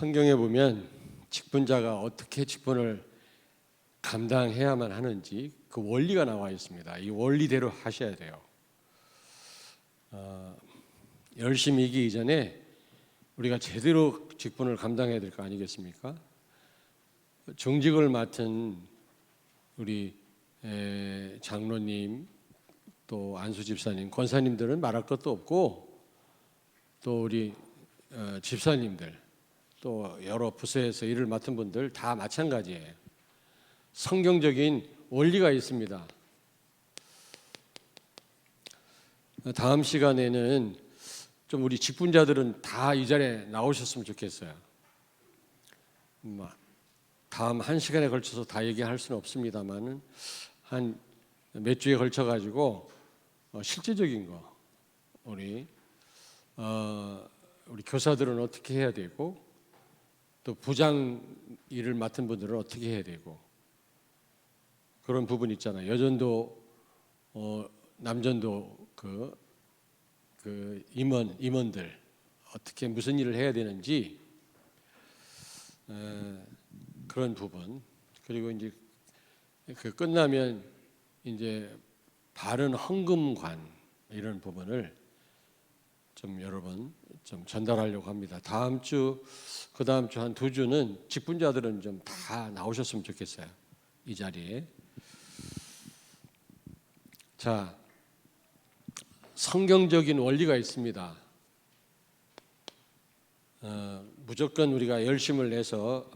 성경에 보면 직분자가 어떻게 직분을 감당해야만 하는지 그 원리가 나와 있습니다. 이 원리대로 하셔야 돼요. 열심히 이기 이전에 우리가 제대로 직분을 감당해야 될 거 아니겠습니까? 정직을 맡은 우리 장로님, 또 안수 집사님, 권사님들은 말할 것도 없고, 또 우리 집사님들, 또 여러 부서에서 일을 맡은 분들 다 마찬가지예요. 성경적인 원리가 있습니다. 다음 시간에는 좀 우리 직분자들은 다 이 자리에 나오셨으면 좋겠어요. 다음 한 시간에 걸쳐서 다 얘기할 수는 없습니다만은 한 몇 주에 걸쳐 가지고 실제적인 거 우리 교사들은 어떻게 해야 되고, 또 부장 일을 맡은 분들은 어떻게 해야 되고, 그런 부분 있잖아요. 여전도 남전도 그 임원들 어떻게 무슨 일을 해야 되는지 그런 부분, 그리고 이제 그 끝나면 이제 바른 헌금관 이런 부분을 좀 여러분 좀 전달하려고 합니다. 다음 주, 그 다음 주 한 2주는 직분자들은 좀 다 나오셨으면 좋겠어요. 이 자리에. 자, 성경적인 원리가 있습니다. 무조건 우리가 열심을 내서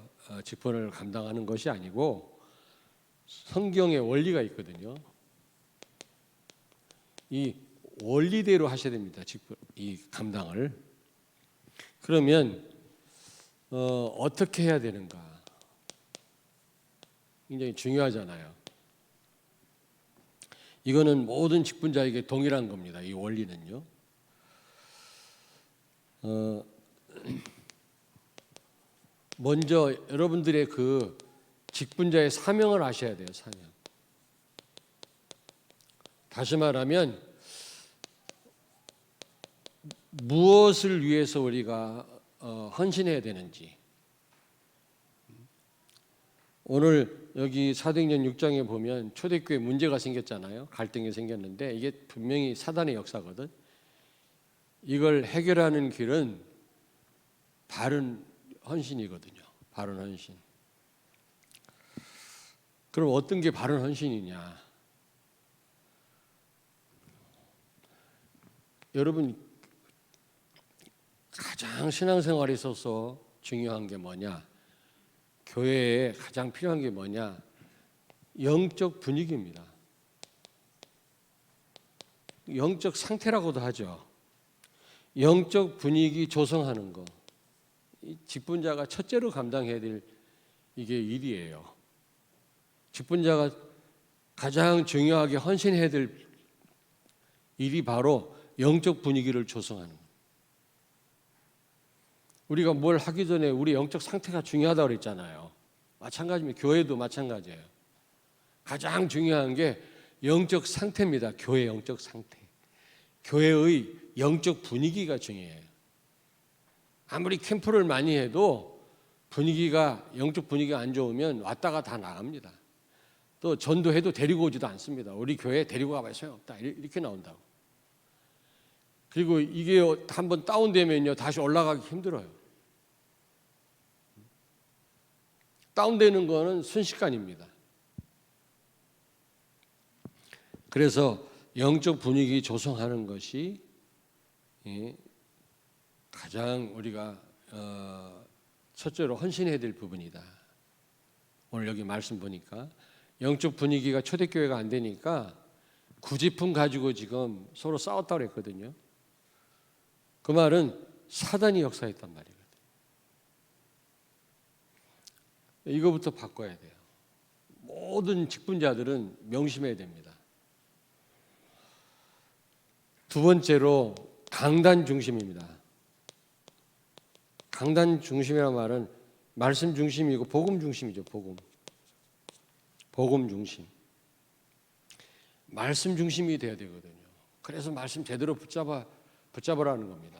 직분을 감당하는 것이 아니고 성경의 원리가 있거든요. 이 원리대로 하셔야 됩니다. 이 감당을. 그러면 어떻게 해야 되는가? 굉장히 중요하잖아요. 이거는 모든 직분자에게 동일한 겁니다. 이 원리는요. 먼저 여러분들의 그 직분자의 사명을 아셔야 돼요. 사명. 다시 말하면 무엇을 위해서 우리가 헌신해야 되는지. 오늘 여기 사도행전 6장에 보면 초대교회 문제가 생겼잖아요. 갈등이 생겼는데 이게 분명히 사단의 역사거든. 이걸 해결하는 길은 바른 헌신이거든요. 바른 헌신. 그럼 어떤 게 바른 헌신이냐? 여러분, 가장 신앙생활에 있어서 중요한 게 뭐냐? 교회에 가장 필요한 게 뭐냐? 영적 분위기입니다. 영적 상태라고도 하죠. 영적 분위기 조성하는 거. 직분자가 첫째로 감당해야 될 이게 일이에요. 직분자가 가장 중요하게 헌신해야 될 일이 바로 영적 분위기를 조성하는 거예요. 우리가 뭘 하기 전에 우리 영적 상태가 중요하다고 그랬잖아요. 마찬가지입니다. 교회도 마찬가지예요. 가장 중요한 게 영적 상태입니다. 교회 영적 상태. 교회의 영적 분위기가 중요해요. 아무리 캠프를 많이 해도 영적 분위기가 안 좋으면 왔다가 다 나갑니다. 또 전도해도 데리고 오지도 않습니다. 우리 교회에 데리고 가봐야 소용없다. 이렇게 나온다고. 그리고 이게 한번 다운되면요, 다시 올라가기 힘들어요. 다운되는 거는 순식간입니다. 그래서 영적 분위기 조성하는 것이 가장 우리가 첫째로 헌신해야 될 부분이다. 오늘 여기 말씀 보니까 영적 분위기가 초대교회가 안 되니까 구지품 가지고 지금 서로 싸웠다고 했거든요. 그 말은 사단이 역사했단 말이거든요. 이거부터 바꿔야 돼요. 모든 직분자들은 명심해야 됩니다. 두 번째로 강단 중심입니다. 강단 중심이라는 말은 말씀 중심이고 복음 중심이죠. 복음 중심. 말씀 중심이 돼야 되거든요. 그래서 말씀 제대로 붙잡으라는 겁니다.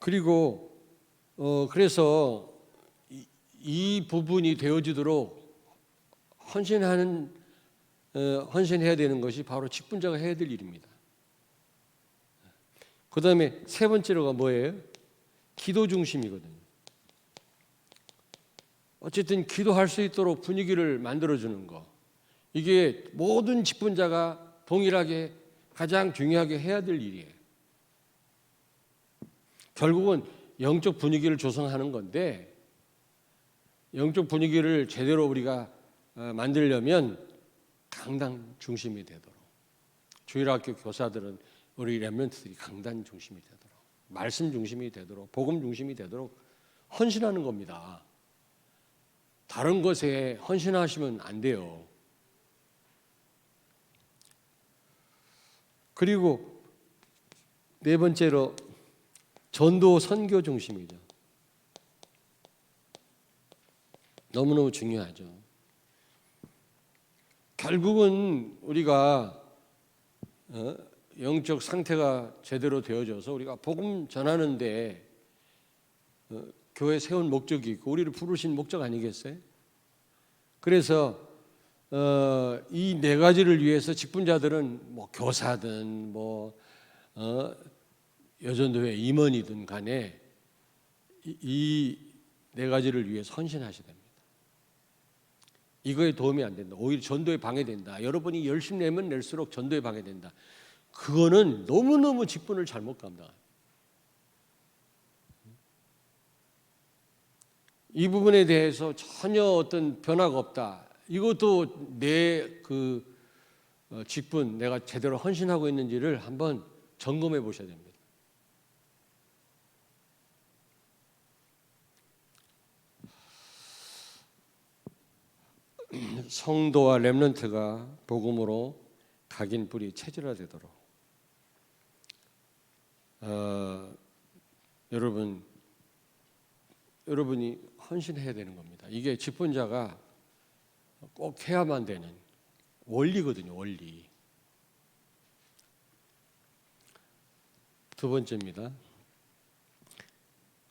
그리고 그래서 이 부분이 되어지도록 헌신해야 되는 것이 바로 직분자가 해야 될 일입니다. 그 다음에 세 번째로가 뭐예요? 기도 중심이거든요. 어쨌든 기도할 수 있도록 분위기를 만들어주는 거, 이게 모든 직분자가 동일하게 가장 중요하게 해야 될 일이에요. 결국은 영적 분위기를 조성하는 건데, 영적 분위기를 제대로 우리가 만들려면 강단 중심이 되도록, 주일학교 교사들은 우리 렘넌트들이 강단 중심이 되도록, 말씀 중심이 되도록, 복음 중심이 되도록 헌신하는 겁니다. 다른 것에 헌신하시면 안 돼요. 그리고 네 번째로 전도 선교 중심이죠. 너무너무 중요하죠. 결국은 우리가 영적 상태가 제대로 되어져서 우리가 복음 전하는데 교회 세운 목적이 있고 우리를 부르신 목적 아니겠어요? 그래서 이 네 가지를 위해서 직분자들은 뭐 교사든 여전도회 임원이든 간에 이 네 가지를 위해서 헌신하셔야 됩니다. 이거에 도움이 안 된다. 오히려 전도에 방해된다. 여러분이 열심히 내면 낼수록 전도에 방해된다. 그거는 너무너무 직분을 잘못 감당합니다. 이 부분에 대해서 전혀 어떤 변화가 없다. 이것도 내 직분, 내가 제대로 헌신하고 있는지를 한번 점검해 보셔야 됩니다. 성도와 렘넌트가 복음으로 각인 뿌리 체질화되도록 여러분이 헌신해야 되는 겁니다. 이게 직분자가 꼭 해야만 되는 원리거든요. 원리. 두 번째입니다.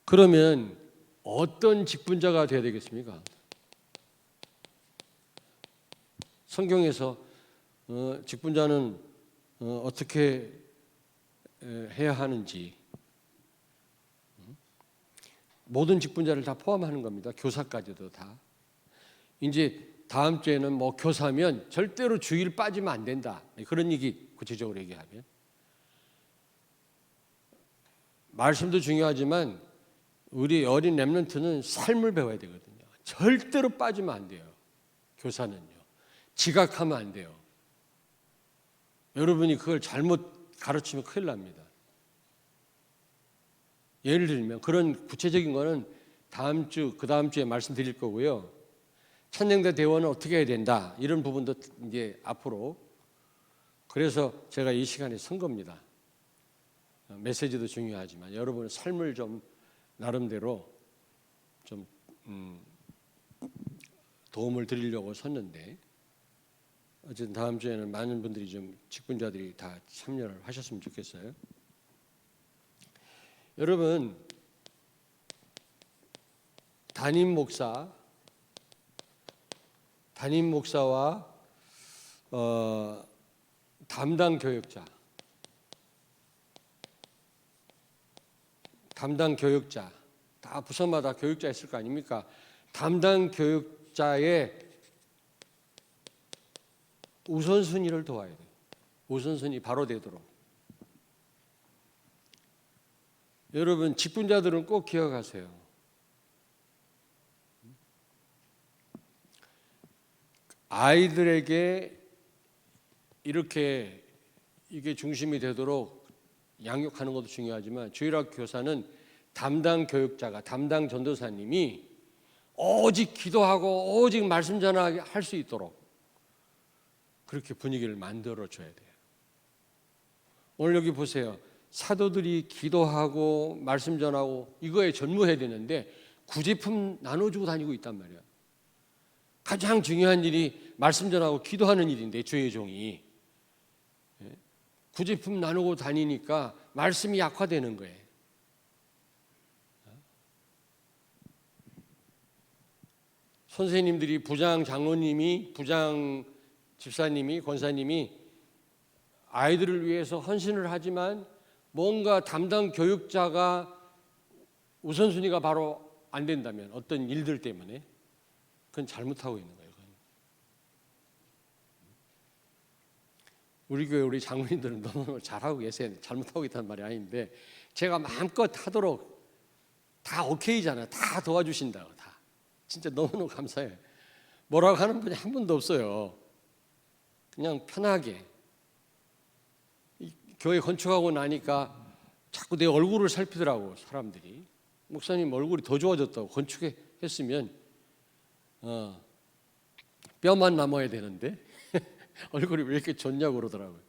그러면 어떤 직분자가 되어야 되겠습니까? 성경에서 직분자는 어떻게 해야 하는지, 모든 직분자를 다 포함하는 겁니다. 교사까지도 다. 이제 다음 주에는 뭐 교사면 절대로 주일 빠지면 안 된다. 그런 얘기 구체적으로 얘기하면. 말씀도 중요하지만 우리 어린 렘넌트는 삶을 배워야 되거든요. 절대로 빠지면 안 돼요. 교사는요. 지각하면 안 돼요. 여러분이 그걸 잘못 가르치면 큰일 납니다. 예를 들면 그런 구체적인 거는 다음 주, 그 다음 주에 말씀드릴 거고요. 찬양대 대원은 어떻게 해야 된다. 이런 부분도 이제 앞으로. 그래서 제가 이 시간에 선 겁니다. 메시지도 중요하지만 여러분의 삶을 좀 나름대로 좀 도움을 드리려고 섰는데, 어쨌든 다음 주에는 많은 분들이 좀 직분자들이 다 참여를 하셨으면 좋겠어요. 여러분, 담임 목사와 담당 교육자 다 부서마다 교육자 있을 거 아닙니까? 담당 교육자의 우선순위를 도와야 돼요. 우선순위 바로 되도록. 여러분, 직분자들은 꼭 기억하세요. 아이들에게 이렇게 이게 중심이 되도록 양육하는 것도 중요하지만 주일학교 교사는 담당 교육자가, 담당 전도사님이 오직 기도하고 오직 말씀 전하게 할 수 있도록 그렇게 분위기를 만들어 줘야 돼요. 오늘 여기 보세요. 사도들이 기도하고 말씀 전하고 이거에 전무해야 되는데 구제품 나눠주고 다니고 있단 말이야. 가장 중요한 일이 말씀 전하고 기도하는 일인데 주의 종이 구제품 나누고 다니니까 말씀이 약화되는 거예요. 선생님들이, 부장 장로님이, 부장 집사님이, 권사님이 아이들을 위해서 헌신을 하지만 뭔가 담당 교육자가 우선순위가 바로 안 된다면, 어떤 일들 때문에, 그건 잘못하고 있는 거예요. 우리 교회 우리 장로님들은 너무 잘하고 계세요. 잘못하고 있다는 말이 아닌데, 제가 마음껏 하도록 다 오케이잖아요. 다 도와주신다고. 다 진짜 너무너무 감사해요. 뭐라고 하는 분이 한 분도 없어요. 그냥 편하게. 교회 건축하고 나니까 자꾸 내 얼굴을 살피더라고, 사람들이. 목사님 얼굴이 더 좋아졌다고. 건축했으면 뼈만 남아야 되는데 얼굴이 왜 이렇게 좋냐고 그러더라고요.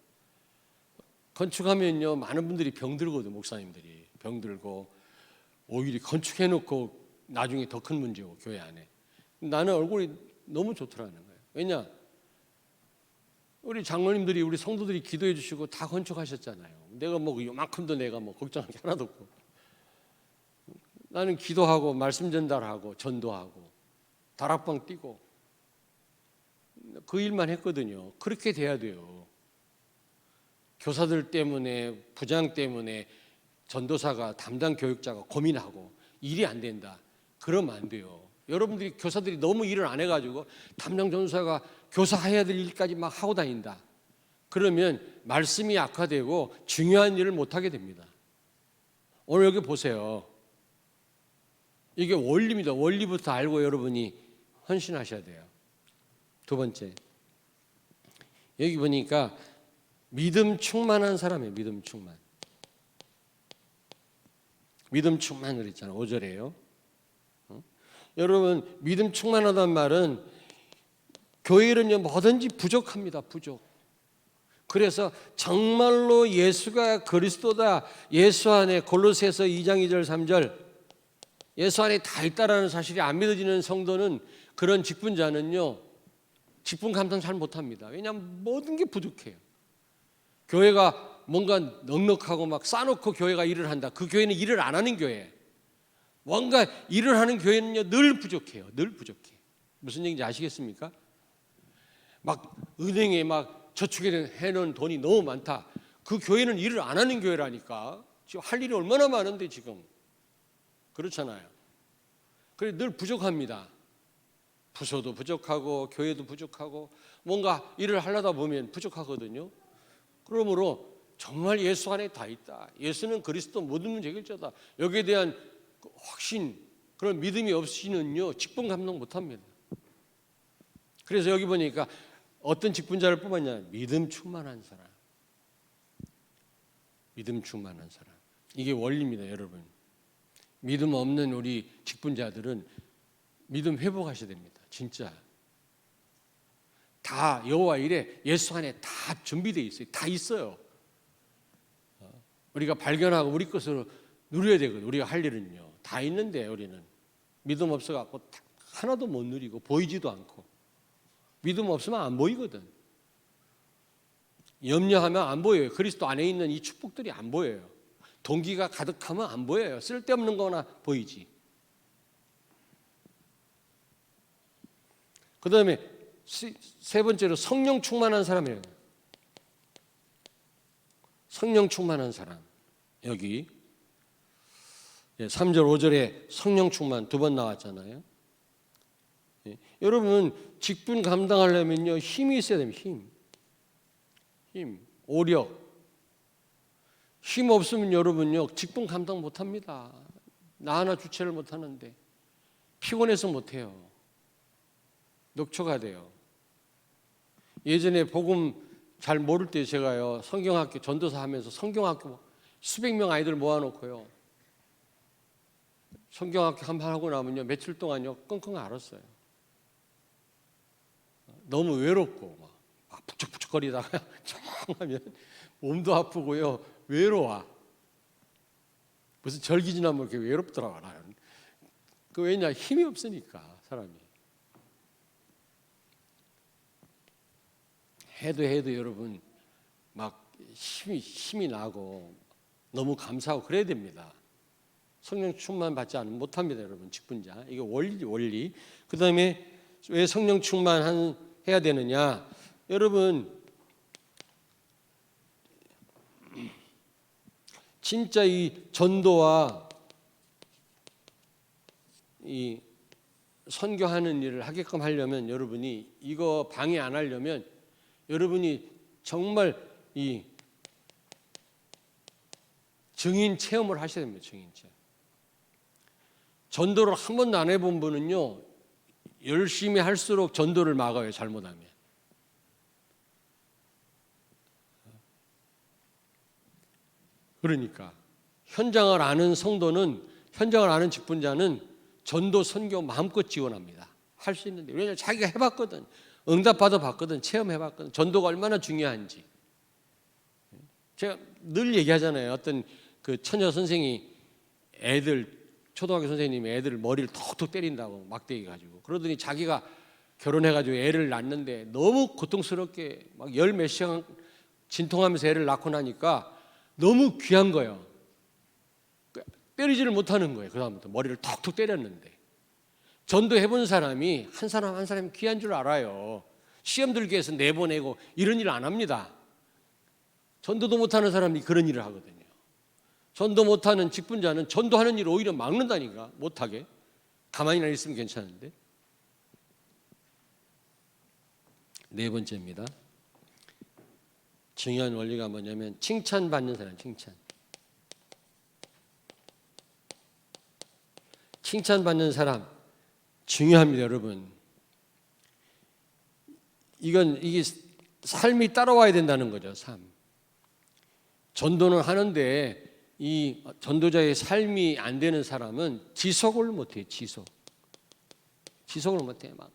건축하면요, 많은 분들이 병들거든. 목사님들이 병들고, 오히려 건축해놓고 나중에 더 큰 문제고, 교회 안에. 나는 얼굴이 너무 좋더라는 거예요. 왜냐? 우리 장로님들이, 우리 성도들이 기도해 주시고 다 건축하셨잖아요. 내가 뭐 요만큼도 내가 뭐 걱정할 게 하나도 없고, 나는 기도하고 말씀 전달하고 전도하고 다락방 뛰고 그 일만 했거든요. 그렇게 돼야 돼요. 교사들 때문에, 부장 때문에 전도사가, 담당 교육자가 고민하고 일이 안 된다, 그러면 안 돼요. 여러분들이, 교사들이 너무 일을 안 해가지고 담당 전도사가 교사해야 될 일까지 막 하고 다닌다, 그러면 말씀이 악화되고 중요한 일을 못하게 됩니다. 오늘 여기 보세요. 이게 원리입니다. 원리부터 알고 여러분이 헌신하셔야 돼요. 두 번째, 여기 보니까 믿음 충만한 사람이에요. 믿음 충만. 믿음 충만을 했잖아요. 5절에요. 여러분, 믿음 충만하다는 말은 교회는요, 뭐든지 부족합니다. 부족. 그래서 정말로 예수가 그리스도다, 예수 안에, 골로새서 2장 2절 3절, 예수 안에 다 있다라는 사실이 안 믿어지는 성도는, 그런 직분자는요, 직분 감당 잘 못합니다. 왜냐하면 모든 게 부족해요. 교회가 뭔가 넉넉하고 막 싸놓고 교회가 일을 한다, 그 교회는 일을 안 하는 교회예요. 뭔가 일을 하는 교회는요, 늘 부족해요. 늘 부족해. 무슨 얘기인지 아시겠습니까? 막 은행에 막 저축해 놓은 돈이 너무 많다, 그 교회는 일을 안 하는 교회라니까. 지금 할 일이 얼마나 많은데 지금. 그렇잖아요. 그래서 늘 부족합니다. 부서도 부족하고 교회도 부족하고, 뭔가 일을 하려다 보면 부족하거든요. 그러므로 정말 예수 안에 다 있다, 예수는 그리스도 모든 문제 해결자다, 여기에 대한 확신, 그런 믿음이 없이는요, 직분 감당 못합니다. 그래서 여기 보니까 어떤 직분자를 뽑았냐? 믿음 충만한 사람. 믿음 충만한 사람. 이게 원리입니다, 여러분. 믿음 없는 우리 직분자들은 믿음 회복하셔야 됩니다. 진짜. 다 여호와 일에 예수 안에 다 준비되어 있어요. 다 있어요. 우리가 발견하고 우리 것으로 누려야 되거든요. 우리가 할 일은요, 다 있는데 우리는 믿음 없어갖고 하나도 못 누리고 보이지도 않고. 믿음 없으면 안 보이거든. 염려하면 안 보여요. 그리스도 안에 있는 이 축복들이 안 보여요. 동기가 가득하면 안 보여요. 쓸데없는 거나 보이지. 그 다음에 세 번째로 성령 충만한 사람이에요. 성령 충만한 사람. 여기 3절 5절에 성령 충만 두 번 나왔잖아요. 여러분, 직분 감당하려면요, 힘이 있어야 됩니다. 힘, 오력. 힘 없으면 여러분요, 직분 감당 못합니다. 나 하나 주체를 못하는데 피곤해서 못해요. 녹초가 돼요. 예전에 복음 잘 모를 때 제가요, 성경학교 전도사 하면서 성경학교 수백 명 아이들 모아놓고요, 성경학교 한 판 하고 나면요, 며칠 동안요 끙끙 앓았어요. 너무 외롭고 막 북적북적거리다가 조용하면 몸도 아프고요, 외로워. 무슨 절기 지나면 이렇게 외롭더라고. 나는 그 왜냐, 힘이 없으니까. 사람이 해도 여러분 막 힘이 나고 너무 감사하고 그래야 됩니다. 성령 충만 받지 않으면 못합니다, 여러분. 직분자. 이게 원리. 그 다음에 왜 성령 충만해야 되느냐? 여러분, 진짜 이 전도와 이 선교하는 일을 하게끔 하려면, 여러분이 이거 방해 안 하려면 여러분이 정말 이 증인 체험을 하셔야 됩니다. 증인 체험. 전도를 한 번도 안 해본 분은요, 열심히 할수록 전도를 막아요. 잘못하면. 그러니까 현장을 아는 성도는, 현장을 아는 직분자는 전도 선교 마음껏 지원합니다. 할 수 있는데, 왜냐하면 자기가 해봤거든, 응답받아 봤거든, 체험해봤거든, 전도가 얼마나 중요한지. 제가 늘 얘기하잖아요. 어떤 그 처녀 선생이 초등학교 선생님이 애들 머리를 톡톡 때린다고, 막대기 가지고. 그러더니 자기가 결혼해가지고 애를 낳는데 너무 고통스럽게 막 열 몇 시간 진통하면서 애를 낳고 나니까 너무 귀한 거예요. 때리지를 못하는 거예요. 그 다음부터 머리를 톡톡 때렸는데, 전도해본 사람이 한 사람 한 사람이 귀한 줄 알아요. 시험 들기 위해서 내보내고 이런 일 안 합니다. 전도도 못하는 사람이 그런 일을 하거든요. 전도 못하는 직분자는 전도하는 일을 오히려 막는다니까, 못하게. 가만히나 있으면 괜찮은데. 네 번째입니다. 중요한 원리가 뭐냐면, 칭찬받는 사람, 칭찬받는 사람 중요합니다, 여러분. 이게 삶이 따라와야 된다는 거죠, 삶. 전도는 하는데 이 전도자의 삶이 안 되는 사람은 지속을 못해요. 지속을 못해요. 막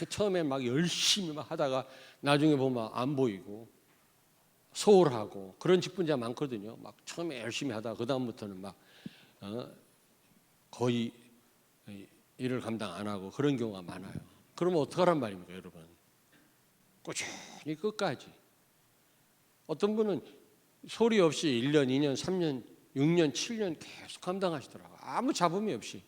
처음에 막 열심히 막 하다가 나중에 보면 안 보이고 소홀하고, 그런 직분자 많거든요. 막 처음에 열심히 하다가 그 다음부터는 막 거의 일을 감당 안 하고, 그런 경우가 많아요. 그러면 어떡하란 말입니까, 여러분? 꾸준히 끝까지. 어떤 분은 소리 없이 1년, 2년, 3년, 6년, 7년 계속 감당하시더라고요. 아무 잡음이 없이.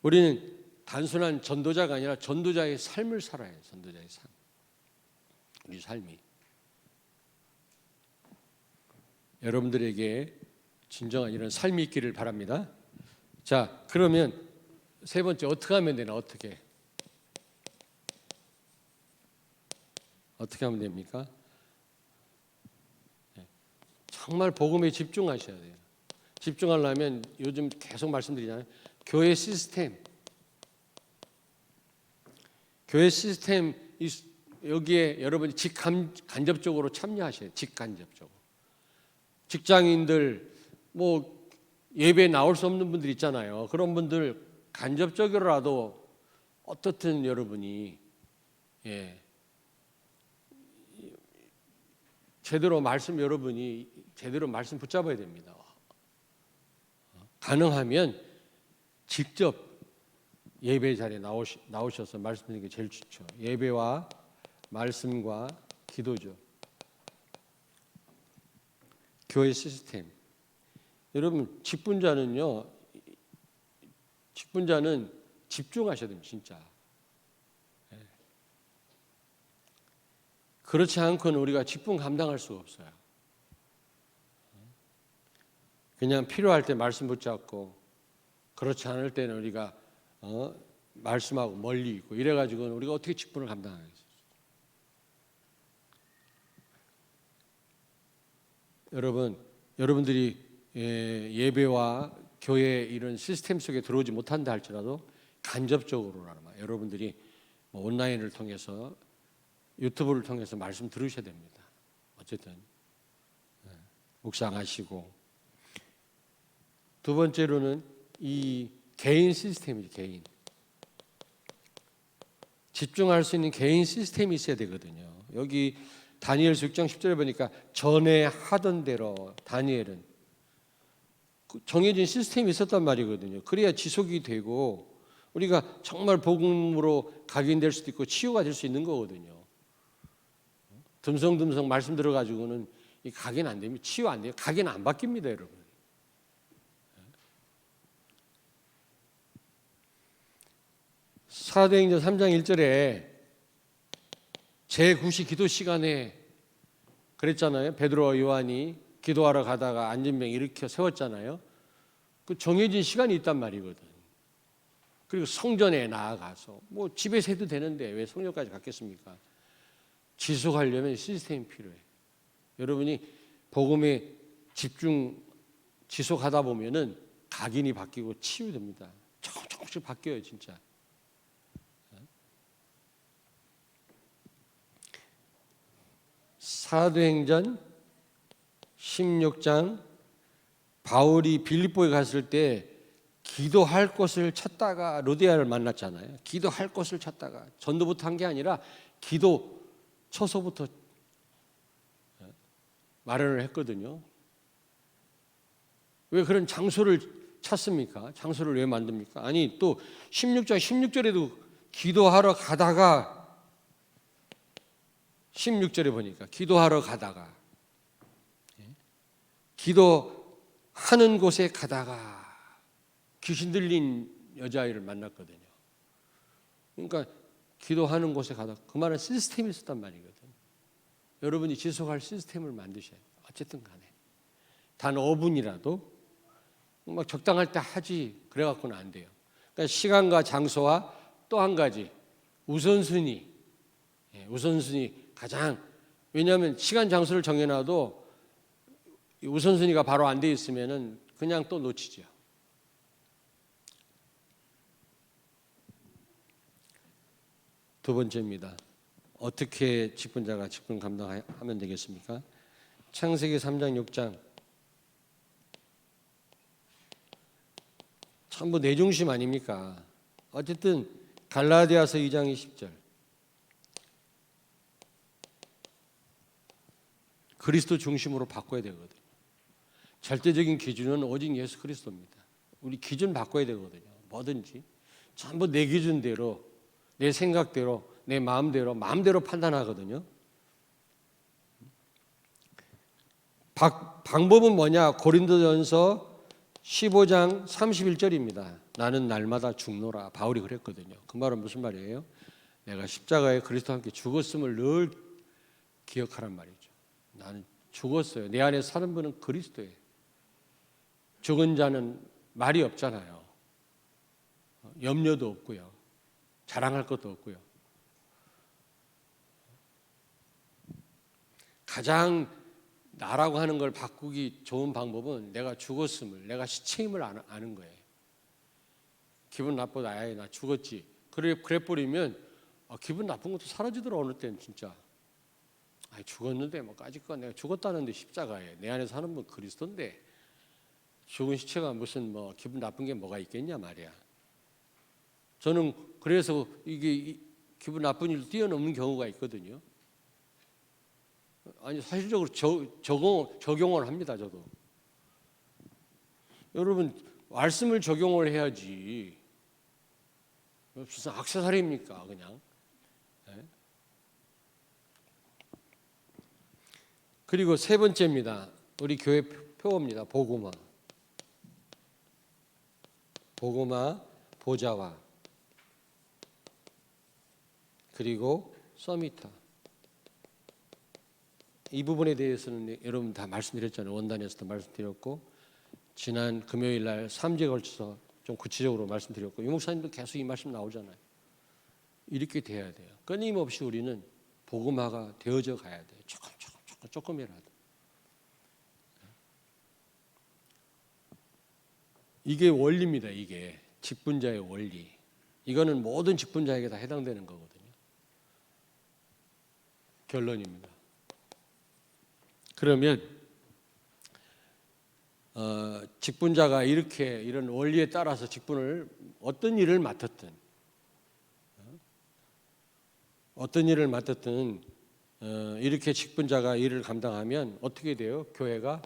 우리는 단순한 전도자가 아니라 전도자의 삶을 살아야 해요. 전도자의 삶. 우리 삶이. 여러분들에게 진정한 이런 삶이 있기를 바랍니다. 자, 그러면 세 번째, 어떻게 하면 되나? 어떻게 하면 됩니까? 정말 복음에 집중하셔야 돼요. 집중하려면 요즘 계속 말씀드리잖아요. 교회 시스템 여기에 여러분이 직간접적으로 참여하셔야 돼요. 직간접적으로. 직장인들, 뭐 예배에 나올 수 없는 분들 있잖아요. 그런 분들 간접적으로라도 어떻든 여러분이 여러분이 제대로 말씀 붙잡아야 됩니다. 가능하면 직접 예배 자리에 나오셔서 말씀드리는 게 제일 좋죠. 예배와 말씀과 기도죠. 교회 시스템. 여러분, 직분자는 집중하셔야 됩니다. 진짜. 그렇지 않고는 우리가 직분 감당할 수가 없어요. 그냥 필요할 때 말씀 붙잡고, 그렇지 않을 때는 우리가 말씀하고 멀리 있고, 이래가지고는 우리가 어떻게 직분을 감당하겠어요? 여러분들이 예배와 교회 이런 시스템 속에 들어오지 못한다 할지라도 간접적으로나마 여러분들이 온라인을 통해서, 유튜브를 통해서 말씀 들으셔야 됩니다. 어쨌든 묵상하시고. 두 번째로는 이 개인 시스템이죠. 개인. 집중할 수 있는 개인 시스템이 있어야 되거든요. 여기 다니엘서 6장 10절에 보니까 전에 하던 대로 다니엘은 정해진 시스템이 있었단 말이거든요. 그래야 지속이 되고 우리가 정말 복음으로 각인될 수도 있고 치유가 될 수 있는 거거든요. 듬성듬성 말씀 들어가지고는 이 각인 안 됩니다. 치유 안 돼요. 각인 안 바뀝니다, 여러분. 사도행전 3장 1절에 제9시 기도 시간에 그랬잖아요. 베드로와 요한이 기도하러 가다가 안진병 일으켜 세웠잖아요. 그 정해진 시간이 있단 말이거든. 그리고 성전에 나아가서 뭐 집에서 해도 되는데 왜 성전까지 갔겠습니까? 지속하려면 시스템이 필요해. 여러분이 복음에 지속하다 보면은 각인이 바뀌고 치유됩니다. 조금씩 바뀌어요, 진짜. 사도행전 16장 바울이 빌립보에 갔을 때 기도할 곳을 찾다가 로데아를 만났잖아요. 기도할 곳을 찾다가 전도부터 한 게 아니라 기도 처소부터 마련을 했거든요. 왜 그런 장소를 찾습니까? 장소를 왜 만듭니까? 아니 또 16장 16절에도 기도하러 가다가 16절에 보니까 기도하러 가다가 기도하는 곳에 가다가 귀신 들린 여자아이를 만났거든요. 그러니까 기도하는 곳에 가다가 그 말은 시스템이 있었단 말이거든. 여러분이 지속할 시스템을 만드셔야 돼요. 어쨌든 간에 단 5분이라도 막 적당할 때 하지 그래갖고는 안 돼요. 그러니까 시간과 장소와 또 한 가지 우선순위 가장, 왜냐하면 시간 장소를 정해놔도 우선순위가 바로 안 돼 있으면은 그냥 또 놓치죠. 두 번째입니다. 어떻게 직분자가 직분 감당하면 되겠습니까? 창세기 3장 6장 전부 내 중심 아닙니까? 어쨌든 갈라디아서 2장 20절 그리스도 중심으로 바꿔야 되거든요. 절대적인 기준은 오직 예수 그리스도입니다. 우리 기준 바꿔야 되거든요. 뭐든지 전부 내 기준대로, 내 생각대로, 내 마음대로 판단하거든요. 방법은 뭐냐? 고린도전서 15장 31절입니다. 나는 날마다 죽노라. 바울이 그랬거든요. 그 말은 무슨 말이에요? 내가 십자가에 그리스도와 함께 죽었음을 늘 기억하란 말이죠. 나는 죽었어요. 내 안에 사는 분은 그리스도예요. 죽은 자는 말이 없잖아요. 염려도 없고요. 자랑할 것도 없고요. 가장 나라고 하는 걸 바꾸기 좋은 방법은 내가 죽었음을, 내가 시체임을 아는 거예요. 기분 나쁘다. 아예 나 죽었지. 그래 버리면 기분 나쁜 것도 사라지더라. 어느 때는 진짜. 죽었는데 뭐 까짓거 내가 죽었다는데 십자가에 내 안에 사는 분 그리스도인데 죽은 시체가 무슨 뭐 기분 나쁜 게 뭐가 있겠냐 말이야. 저는 그래서 이게 기분 나쁜 일을 뛰어넘는 경우가 있거든요. 아니 사실적으로 적용을 합니다. 저도. 여러분 말씀을 적용을 해야지. 무슨 액세서리입니까 그냥. 그리고 세 번째입니다. 우리 교회 표어입니다. 복음화, 보좌화, 그리고 서미타. 이 부분에 대해서는 여러분 다 말씀드렸잖아요. 원단에서도 말씀드렸고 지난 금요일 날 3주에 걸쳐서 좀 구체적으로 말씀드렸고 유 목사님도 계속 이 말씀 나오잖아요. 이렇게 돼야 돼요. 끊임없이 우리는 복음화가 되어져 가야 돼요. 조금이라도. 이게 원리입니다. 이게 직분자의 원리. 이거는 모든 직분자에게 다 해당되는 거거든요. 결론입니다. 그러면 직분자가 이런 원리에 따라서 직분을 어떤 일을 맡았든 이렇게 직분자가 일을 감당하면 어떻게 돼요? 교회가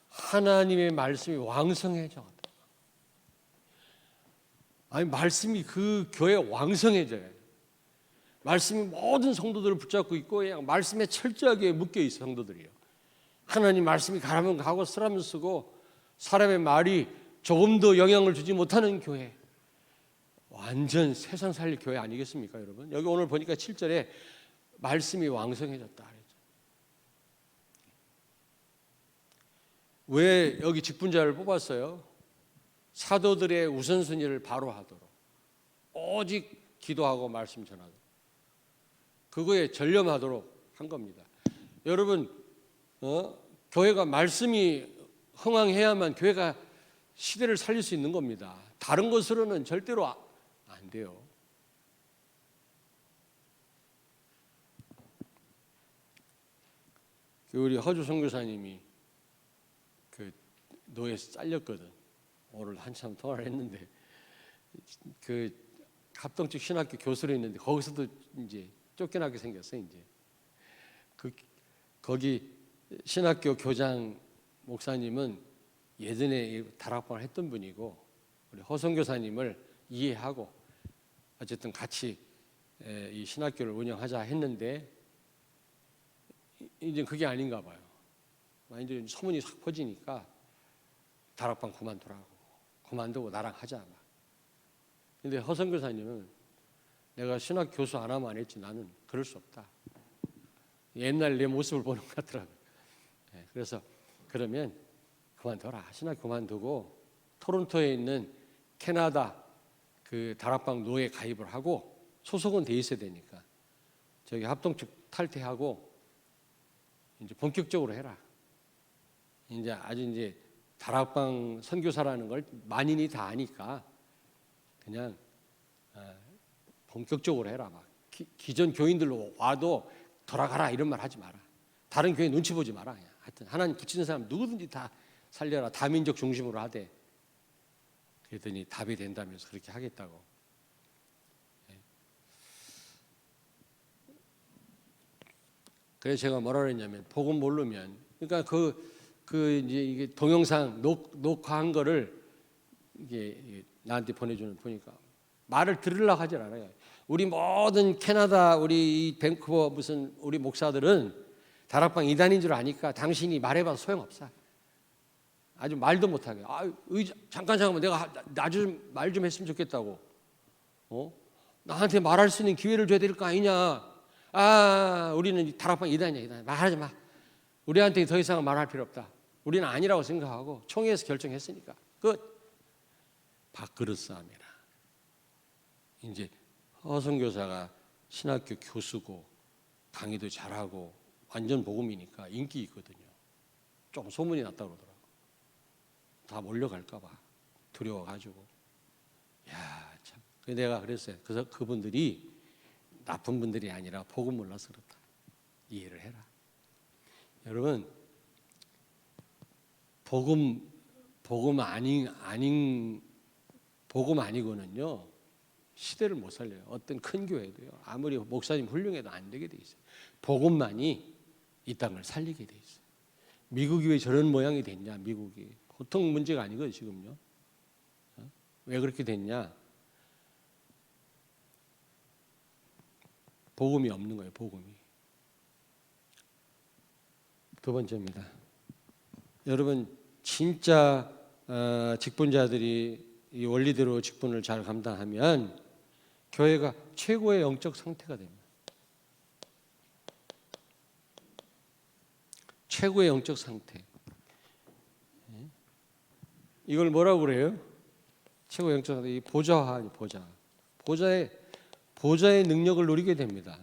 하나님의 말씀이 왕성해져. 말씀이 그 교회 왕성해져요. 말씀이 모든 성도들을 붙잡고 있고 그냥 말씀에 철저하게 묶여 있어 성도들이요. 하나님 말씀이 가라면 가고 쓰라면 쓰고 사람의 말이 조금 더 영향을 주지 못하는 교회. 완전 세상 살릴 교회 아니겠습니까, 여러분? 여기 오늘 보니까 7절에 말씀이 왕성해졌다 그랬죠. 왜 여기 직분자를 뽑았어요? 사도들의 우선순위를 바로 하도록, 오직 기도하고 말씀 전하도록, 그거에 전념하도록 한 겁니다. 여러분, 교회가 말씀이 흥왕해야만 교회가 시대를 살릴 수 있는 겁니다. 다른 것으로는 절대로 안 돼요. 우리 허주 선교사님이 그 노예에서 잘렸거든. 오늘 한참 통화를 했는데 그 합동측 신학교 교수로 있는데 거기서도 이제 쫓겨나게 생겼어. 이제 거기 신학교 교장 목사님은 예전에 다락방을 했던 분이고, 우리 허선교사님을 이해하고 어쨌든 같이 이 신학교를 운영하자 했는데 이제 그게 아닌가 봐요. 이제 소문이 싹 퍼지니까 다락방 그만두고 나랑 하자 막. 근데 허선교사님은 내가 신학 교수 안 하면 안 했지, 나는 그럴 수 없다. 옛날 내 모습을 보는 것 같더라고요. 그래서 그러면 그만둬라. 신학 그만두고 토론토에 있는 캐나다 그 다락방 노예 가입을 하고, 소속은 돼 있어야 되니까 저기 합동측 탈퇴하고 이제 본격적으로 해라. 이제 아주 이제 다락방 선교사라는 걸 만인이 다 아니까 그냥 본격적으로 해라. 막 기존 교인들로 와도 돌아가라 이런 말 하지 마라. 다른 교회 눈치 보지 마라. 그냥. 하여튼 하나님 붙이는 사람 누구든지 다 살려라. 다민족 중심으로 하되. 그랬더니 답이 된다면서 그렇게 하겠다고. 그래서 제가 뭐라 그랬냐면, 복음 모르면, 그러니까 이제 이게 동영상 녹화한 거를 이게 나한테 보니까 말을 들으려고 하질 않아요. 우리 모든 캐나다, 우리 밴쿠버 무슨 우리 목사들은 다락방 이단인 줄 아니까 당신이 말해봐도 소용없어. 아주 말도 못하게. 잠깐 내가 말 좀 했으면 좋겠다고. 나한테 말할 수 있는 기회를 줘야 될 거 아니냐. 우리는 다락방 이단이야. 말하지 마. 우리한테 더 이상 말할 필요 없다. 우리는 아니라고 생각하고 총회에서 결정했으니까 끝. 밥그릇 싸움이라. 이제 허선교사가 신학교 교수고 강의도 잘하고 완전 복음이니까 인기 있거든요. 좀 소문이 났다 그러더라고. 다 몰려갈까 봐 두려워가지고. 야, 참. 내가 그랬어요. 그래서 그분들이 나쁜 분들이 아니라 복음 몰라서 그렇다. 이해를 해라. 여러분, 복음 아니고는요 시대를 못 살려요. 어떤 큰 교회도요. 아무리 목사님 훌륭해도 안 되게 돼 있어요. 복음만이 이 땅을 살리게 돼 있어요. 미국이 왜 저런 모양이 됐냐? 미국이 보통 문제가 아니거든요. 지금요. 왜 그렇게 됐냐? 복음이 없는 거예요. 복음이. 두 번째입니다. 여러분, 진짜 직분자들이 이 원리대로 직분을 잘 감당하면 교회가 최고의 영적 상태가 됩니다. 최고의 영적 상태. 이걸 뭐라고 그래요? 최고의 영적 상태. 이 보좌화, 보좌의 능력을 누리게 됩니다.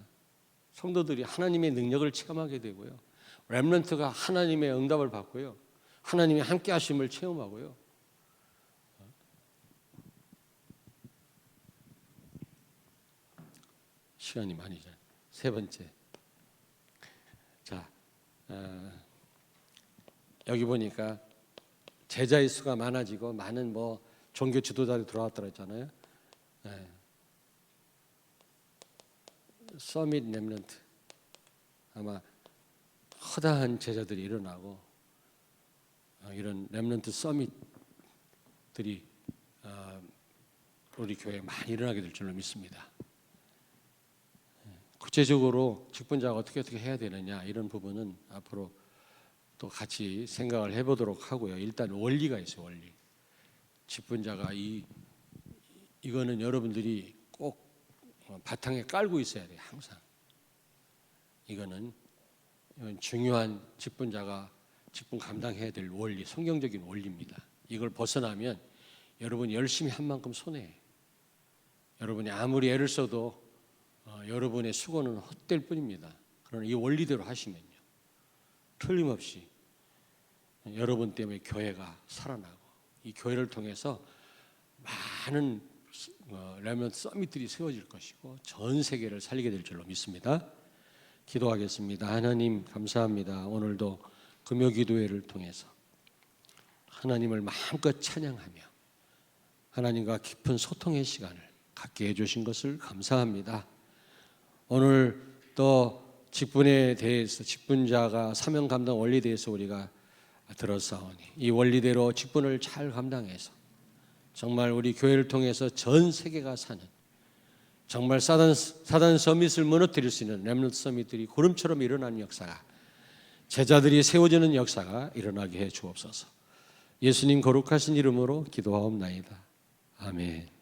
성도들이 하나님의 능력을 체험하게 되고요. 렘넌트가 하나님의 응답을 받고요. 하나님의 함께 하심을 체험하고요. 시간이 많이 전. 세 번째. 자, 여기 보니까 제자의 수가 많아지고 많은 종교 지도자들이 들어왔다고 했잖아요. 서밋 렘넌트. 아마 허다한 제자들이 일어나고 이런 렘넌트 서밋들이 우리 교회에 많이 일어나게 될 줄로 믿습니다. 구체적으로 직분자가 어떻게 해야 되느냐 이런 부분은 앞으로 또 같이 생각을 해보도록 하고요. 일단 원리가 있어요. 원리. 직분자가 이 이거는 여러분들이 꼭 바탕에 깔고 있어야 돼요. 항상. 이건 중요한 직분자가 직분 감당해야 될 원리, 성경적인 원리입니다. 이걸 벗어나면 여러분이 열심히 한 만큼 손해예요. 여러분이 아무리 애를 써도 여러분의 수고는 헛될 뿐입니다. 그러나 이 원리대로 하시면요, 틀림없이 여러분 때문에 교회가 살아나고 이 교회를 통해서 많은 레몬트 서밋들이 세워질 것이고 전 세계를 살리게 될 줄로 믿습니다. 기도하겠습니다. 하나님 감사합니다. 오늘도 금요기도회를 통해서 하나님을 마음껏 찬양하며 하나님과 깊은 소통의 시간을 갖게 해주신 것을 감사합니다. 오늘 또 직분에 대해서, 직분자가 사명 감당 원리에 대해서 우리가 들었사오니 이 원리대로 직분을 잘 감당해서 정말 우리 교회를 통해서 전 세계가 사는, 정말 사단 서밋을 무너뜨릴 수 있는 렘넌트 서밋들이 구름처럼 일어나는 역사가, 제자들이 세워지는 역사가 일어나게 해 주옵소서. 예수님 거룩하신 이름으로 기도하옵나이다. 아멘.